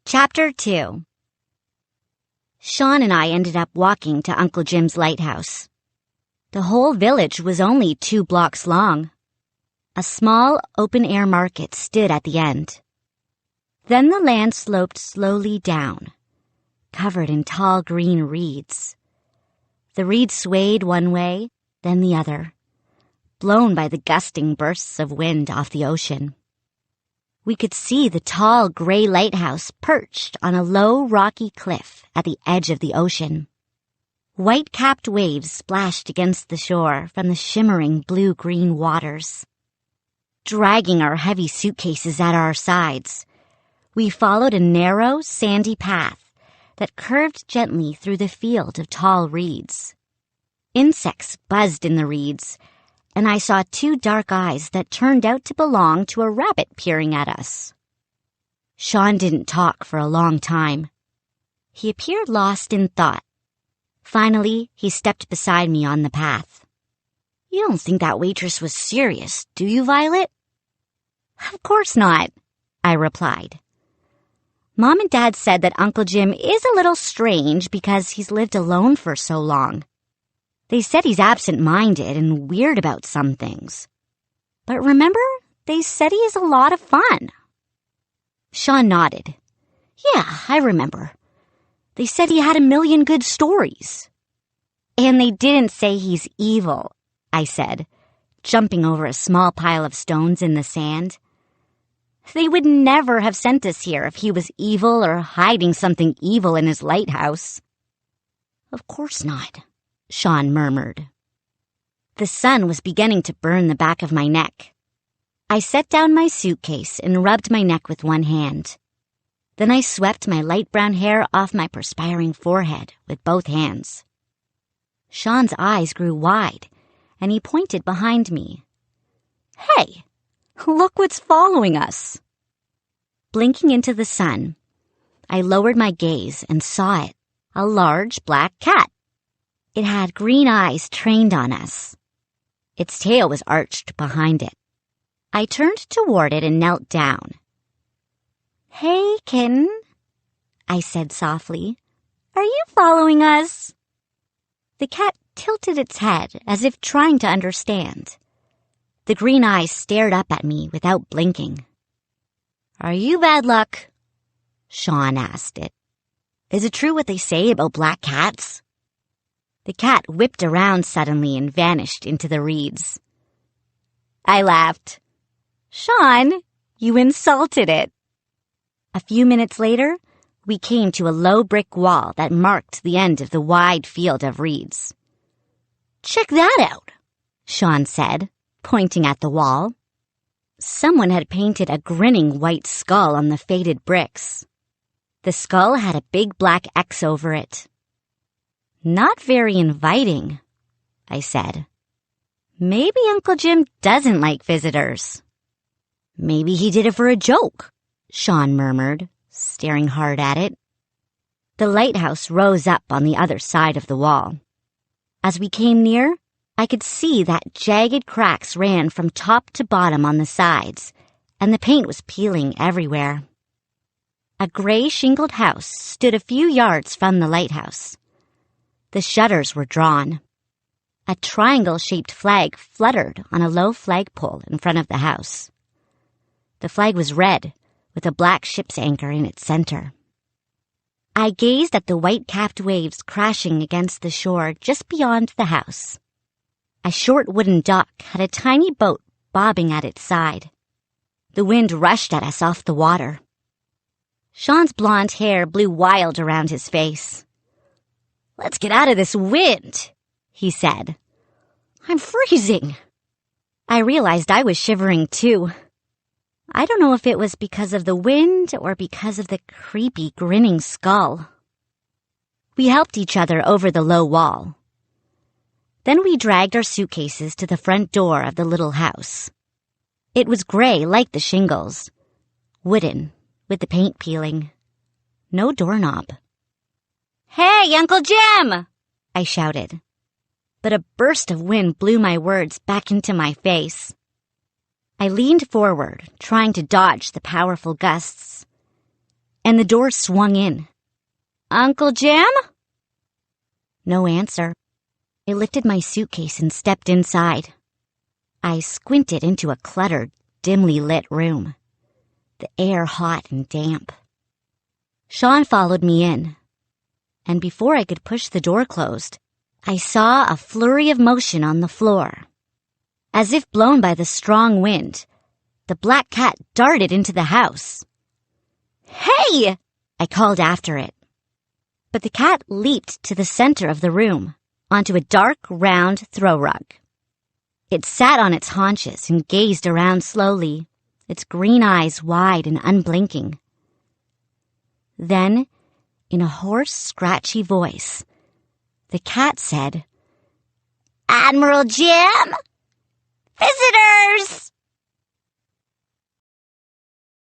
Chapter 2. Sean and I ended up walking to Uncle Jim's lighthouse. The whole village was only 2 blocks long. A small, open-air market stood at the end. Then the land sloped slowly down, covered in tall green reeds. The reeds swayed one way, then the other, blown by the gusting bursts of wind off the ocean. We could see the tall gray lighthouse perched on a low, rocky cliff at the edge of the ocean. White-capped waves splashed against the shore from the shimmering blue-green waters. Dragging our heavy suitcases at our sides, we followed a narrow, sandy path that curved gently through the field of tall reeds. Insects buzzed in the reeds, and I saw 2 dark eyes that turned out to belong to a rabbit peering at us. Sean didn't talk for a long time. He appeared lost in thought. Finally, he stepped beside me on the path. "You don't think that waitress was serious, do you, Violet?" "Of course not," I replied. Mom and Dad said that Uncle Jim is a little strange because he's lived alone for so long. They said he's absent-minded and weird about some things. But remember, they said he is a lot of fun. Sean nodded. "Yeah, I remember. They said he had a million good stories." "And they didn't say he's evil," I said, jumping over a small pile of stones in the sand. "They would never have sent us here if he was evil or hiding something evil in his lighthouse." "Of course not," Sean murmured. The sun was beginning to burn the back of my neck. I set down my suitcase and rubbed my neck with one hand. Then I swept my light brown hair off my perspiring forehead with both hands. Sean's eyes grew wide, and he pointed behind me. "Hey, look what's following us." Blinking into the sun, I lowered my gaze and saw it, a large black cat. It had green eyes trained on us. Its tail was arched behind it. I turned toward it and knelt down. "Hey, kitten," I said softly. "Are you following us?" The cat tilted its head as if trying to understand. The green eyes stared up at me without blinking. "Are you bad luck?" Sean asked it. "Is it true what they say about black cats?" The cat whipped around suddenly and vanished into the reeds. I laughed. "Sean, you insulted it." A few minutes later, we came to a low brick wall that marked the end of the wide field of reeds. "Check that out," Sean said, pointing at the wall. Someone had painted a grinning white skull on the faded bricks. The skull had a big black X over it. "Not very inviting," I said. "Maybe Uncle Jim doesn't like visitors." "Maybe he did it for a joke," Sean murmured, staring hard at it. The lighthouse rose up on the other side of the wall. As we came near, I could see that jagged cracks ran from top to bottom on the sides, and the paint was peeling everywhere. A gray shingled house stood a few yards from the lighthouse. The shutters were drawn. A triangle-shaped flag fluttered on a low flagpole in front of the house. The flag was red, with a black ship's anchor in its center. I gazed at the white-capped waves crashing against the shore just beyond the house. A short wooden dock had a tiny boat bobbing at its side. The wind rushed at us off the water. Sean's blonde hair blew wild around his face. "Let's get out of this wind," he said. "I'm freezing." I realized I was shivering too. I don't know if it was because of the wind or because of the creepy grinning skull. We helped each other over the low wall. Then we dragged our suitcases to the front door of the little house. It was gray like the shingles, wooden, with the paint peeling. No doorknob. "Hey, Uncle Jim!" I shouted. But a burst of wind blew my words back into my face. I leaned forward, trying to dodge the powerful gusts. and the door swung in. "Uncle Jim?" No answer. I lifted my suitcase and stepped inside. I squinted into a cluttered, dimly lit room, the air hot and damp. Sean followed me in, and before I could push the door closed, I saw a flurry of motion on the floor. As if blown by the strong wind, the black cat darted into the house. "Hey!" I called after it. But the cat leaped to the center of the room, onto a dark, round throw rug. It sat on its haunches and gazed around slowly, its green eyes wide and unblinking. Then, in a hoarse, scratchy voice, the cat said, "Admiral Jim? Visitors!"